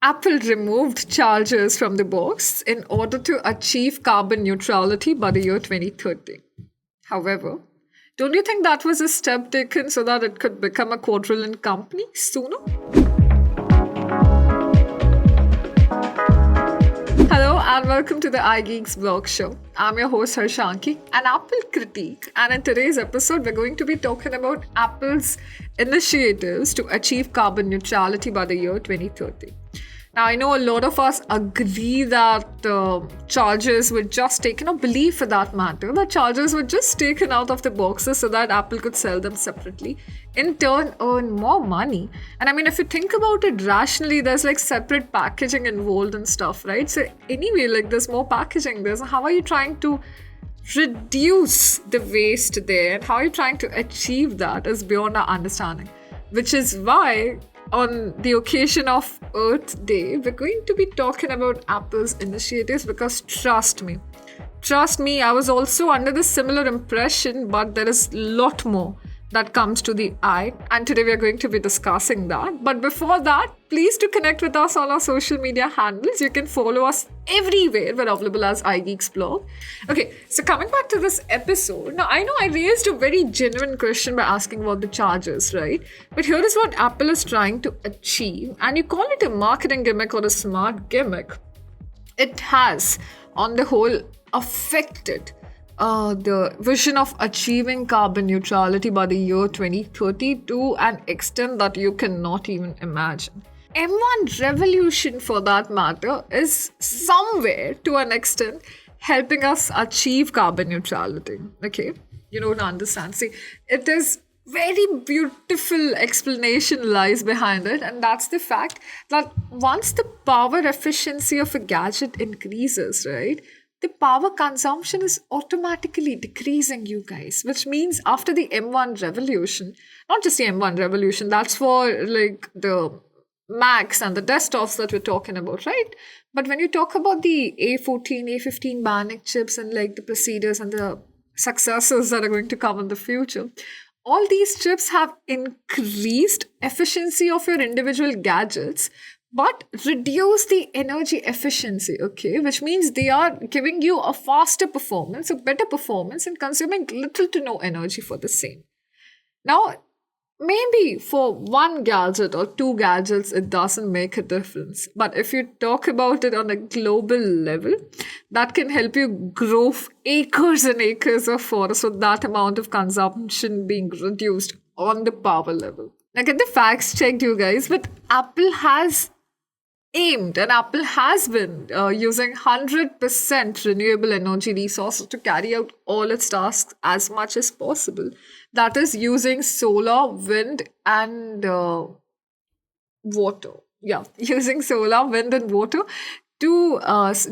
Apple removed chargers from the box in order to achieve carbon neutrality by the year 2030. However, don't you think that was a step taken so that it could become a quadrillion company sooner? Hello and welcome to the iGeeks blog show. I'm your host Harshanki, an Apple critique, and in today's episode we're going to be talking about Apple's initiatives to achieve carbon neutrality by the year 2030. Now, I know a lot of us agree that chargers were just taken, or believe for that matter, that chargers were just taken out of the boxes so that Apple could sell them separately, in turn earn more money. And I mean, if you think about it rationally, there's like separate packaging involved and stuff, right? So anyway, like there's more packaging. How are you trying to reduce the waste there? And how are you trying to achieve that is beyond our understanding. Which is why on the occasion of Earth Day, we're going to be talking about Apple's initiatives because trust me, I was also under the similar impression, but there is a lot more that comes to the eye, and today we are going to be discussing that. But before that, please do connect with us on our social media handles. You can follow us everywhere. We're available as iGeeks blog. Okay, so coming back to this episode, now I know I raised a very genuine question by asking about the chargers, right? But here is what Apple is trying to achieve, and you call it a marketing gimmick or a smart gimmick. It has, on the whole, affected the vision of achieving carbon neutrality by the year 2030 to an extent that you cannot even imagine. M1 Revolution, for that matter, is somewhere to an extent helping us achieve carbon neutrality. Okay, you don't understand. See, it is very beautiful explanation lies behind it, and that's the fact that once the power efficiency of a gadget increases, right, the power consumption is automatically decreasing, you guys, which means after the M1 revolution, not just the M1 revolution, that's for like the Macs and the desktops that we're talking about, right? But when you talk about the A14, A15 Bionic chips and like the procedures and the successors that are going to come in the future, all these chips have increased efficiency of your individual gadgets, but reduce the energy efficiency, okay? Which means they are giving you a faster performance, a better performance, and consuming little to no energy for the same. Now, maybe for one gadget or two gadgets, it doesn't make a difference. But if you talk about it on a global level, that can help you grow acres and acres of forest with that amount of consumption being reduced on the power level. Now, get the facts checked, you guys, but Apple has aimed and Apple has been using 100% renewable energy resources to carry out all its tasks as much as possible. That is using solar, wind, and water. Yeah, using solar, wind, and water to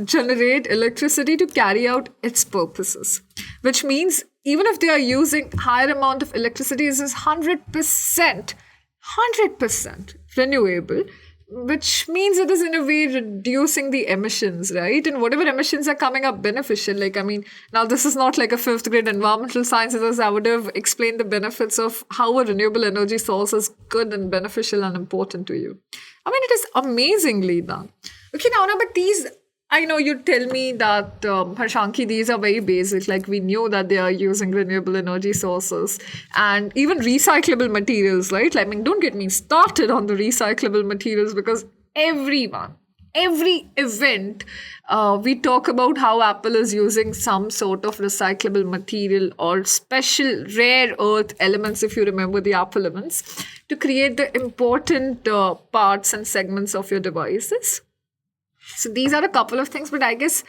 generate electricity to carry out its purposes. Which means even if they are using higher amount of electricity, it is 100% renewable, which means it is in a way reducing the emissions, right? And whatever emissions are coming up beneficial, like, I mean, now this is not like a fifth grade environmental sciences. I would have explained the benefits of how a renewable energy source is good and beneficial and important to you. I mean, it is amazingly done. Okay, now, but these, I know you tell me that, Harshanki, these are very basic. Like, we knew that they are using renewable energy sources and even recyclable materials, right? I mean, don't get me started on the recyclable materials because every event, we talk about how Apple is using some sort of recyclable material or special rare earth elements, if you remember the Apple elements, to create the important parts and segments of your devices. So these are a couple of things, but I guess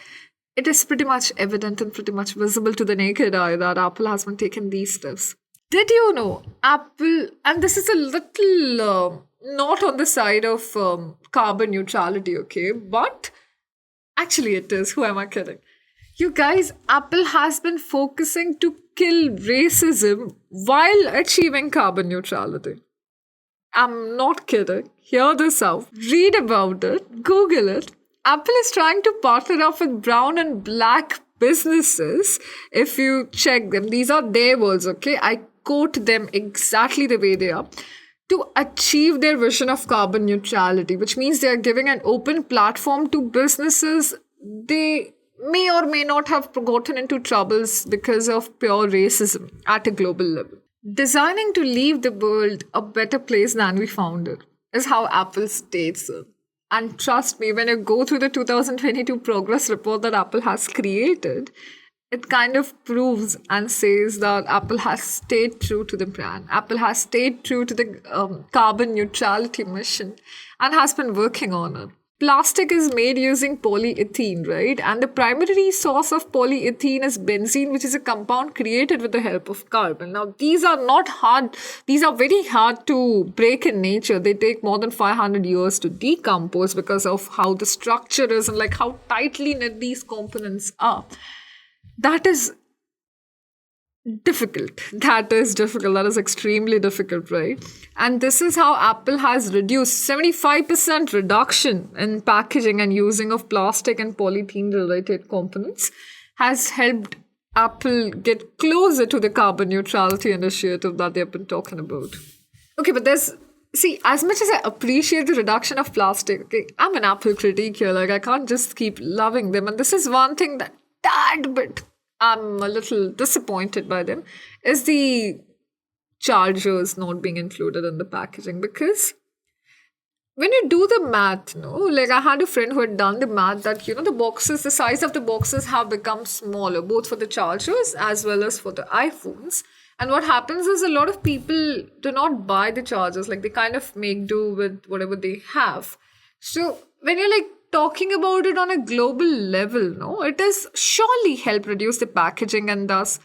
it is pretty much evident and pretty much visible to the naked eye that Apple has been taking these steps. Did you know Apple, and this is a little not on the side of carbon neutrality, okay, but actually it is. Who am I kidding? You guys, Apple has been focusing to kill racism while achieving carbon neutrality. I'm not kidding. Hear this out. Read about it. Google it. Apple is trying to partner up with brown and black businesses. If you check them, these are their words, okay? I quote them exactly the way they are. to achieve their vision of carbon neutrality, which means they are giving an open platform to businesses they may or may not have gotten into troubles because of pure racism at a global level. Designing to leave the world a better place than we found it is how Apple states it. And trust me, when you go through the 2022 progress report that Apple has created, it kind of proves and says that Apple has stayed true to the brand. Apple has stayed true to the carbon neutrality mission and has been working on it. Plastic is made using polyethylene, right? And the primary source of polyethylene is benzene, which is a compound created with the help of carbon. Now, these are not hard, these are very hard to break in nature. They take more than 500 years to decompose because of how the structure is and like how tightly knit these components are. That is difficult. That is difficult. That is extremely difficult, right? And this is how Apple has reduced 75% reduction in packaging and using of plastic and polythene related components has helped Apple get closer to the carbon neutrality initiative that they've been talking about. Okay, but see, as much as I appreciate the reduction of plastic, okay, I'm an Apple critic here. Like, I can't just keep loving them. And this is one thing that tad bit I'm a little disappointed by them, is the chargers not being included in the packaging. Because when you do the math, like I had a friend who had done the math that, the size of the boxes have become smaller, both for the chargers as well as for the iPhones. And what happens is a lot of people do not buy the chargers, like they kind of make do with whatever they have. So when you're like talking about it on a global level, it has surely helped reduce the packaging and thus,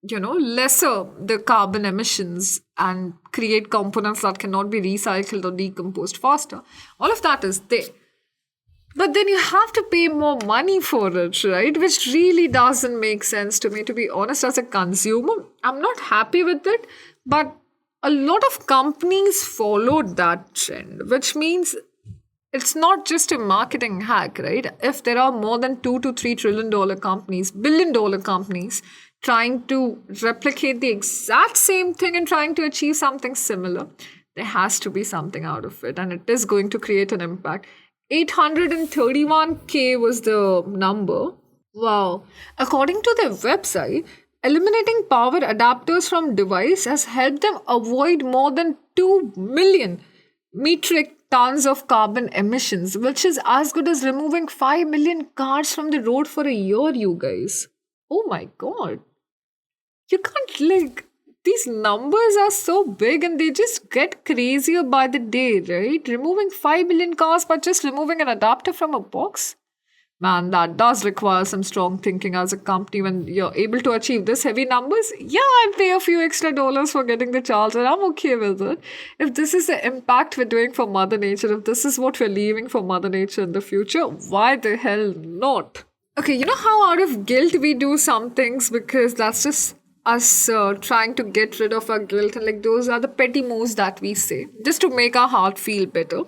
lesser the carbon emissions and create components that cannot be recycled or decomposed faster. All of that is there. But then you have to pay more money for it, right? Which really doesn't make sense to me, to be honest, as a consumer. I'm not happy with it, but a lot of companies followed that trend, which means it's not just a marketing hack, right? If there are more than $2 to $3 trillion companies, billion-dollar companies, trying to replicate the exact same thing and trying to achieve something similar, there has to be something out of it. And it is going to create an impact. 831K was the number. Wow. According to their website, eliminating power adapters from device has helped them avoid more than 2 million metric tons of carbon emissions, which is as good as removing 5 million cars from the road for a year, you guys. Oh my god. You can't, these numbers are so big and they just get crazier by the day, right? Removing 5 million cars but just removing an adapter from a box? Man, that does require some strong thinking as a company when you're able to achieve this heavy numbers. Yeah, I'll pay a few extra dollars for getting the charger. I'm okay with it. If this is the impact we're doing for Mother Nature, if this is what we're leaving for Mother Nature in the future, why the hell not? Okay, you know how out of guilt we do some things because that's just us trying to get rid of our guilt, and those are the petty moves that we say just to make our heart feel better.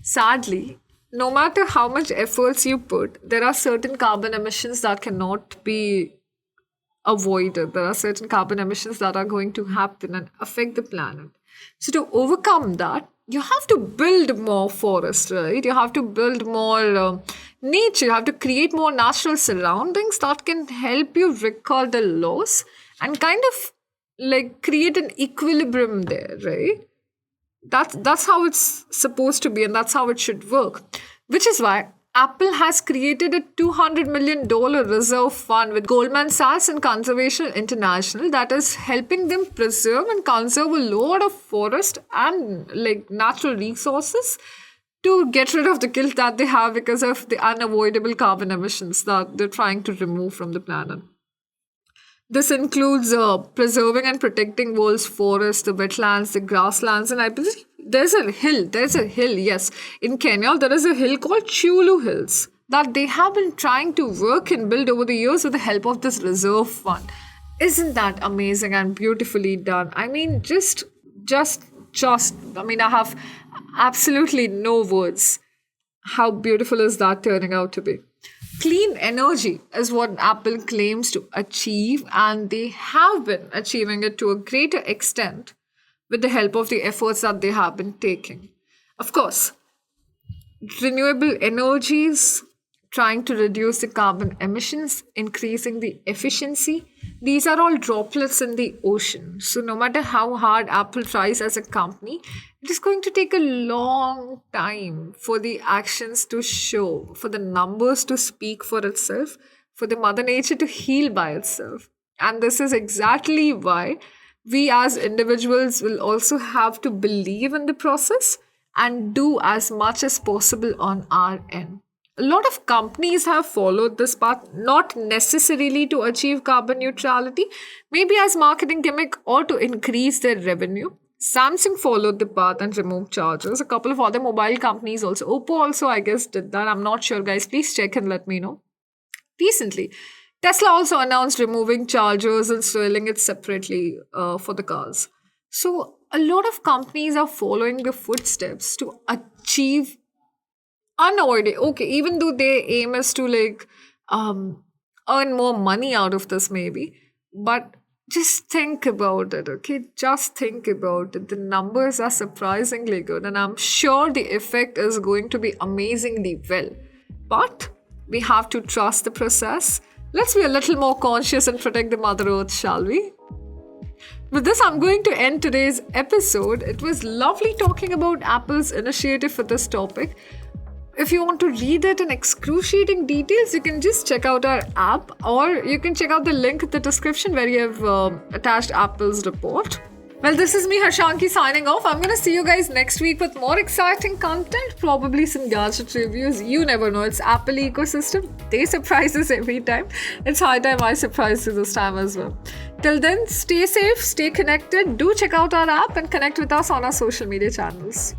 Sadly, no matter how much efforts you put, there are certain carbon emissions that cannot be avoided. There are certain carbon emissions that are going to happen and affect the planet. So to overcome that, you have to build more forest, right? You have to build more nature. You have to create more natural surroundings that can help you recall the loss and kind of create an equilibrium there, right? That's how it's supposed to be and that's how it should work. Which is why Apple has created a $200 million reserve fund with Goldman Sachs and Conservation International that is helping them preserve and conserve a lot of forest and natural resources to get rid of the guilt that they have because of the unavoidable carbon emissions that they're trying to remove from the planet. This includes preserving and protecting world's forests, the wetlands, the grasslands, and I believe there's a hill, yes. In Kenya, there is a hill called Chulu Hills that they have been trying to work and build over the years with the help of this reserve fund. Isn't that amazing and beautifully done? I mean, I have absolutely no words. How beautiful is that turning out to be? Clean energy is what Apple claims to achieve, and they have been achieving it to a greater extent with the help of the efforts that they have been taking. Of course, renewable energies, trying to reduce the carbon emissions, increasing the efficiency. These are all droplets in the ocean. So, no matter how hard Apple tries as a company, it is going to take a long time for the actions to show, for the numbers to speak for itself, for the Mother Nature to heal by itself. And this is exactly why we as individuals will also have to believe in the process and do as much as possible on our end. A lot of companies have followed this path, not necessarily to achieve carbon neutrality, maybe as marketing gimmick or to increase their revenue. Samsung followed the path and removed chargers. A couple of other mobile companies also. Oppo also, I guess, did that. I'm not sure, guys. Please check and let me know. Recently, Tesla also announced removing chargers and selling it separately for the cars. So, a lot of companies are following the footsteps to achieve unavoidable. Okay, even though their aim is to earn more money out of this, maybe, but just think about it, okay? Just think about it. The numbers are surprisingly good, and I'm sure the effect is going to be amazingly well. But we have to trust the process. Let's be a little more conscious and protect the Mother Earth, shall we? With this, I'm going to end today's episode. It was lovely talking about Apple's initiative for this topic. If you want to read it in excruciating details, you can just check out our app, or you can check out the link in the description where you have attached Apple's report. Well, this is me, Harshanki, signing off. I'm going to see you guys next week with more exciting content, probably some gadget reviews. You never know. It's Apple ecosystem. They surprise us every time. It's high time I surprise you this time as well. Till then, stay safe, stay connected. Do check out our app and connect with us on our social media channels.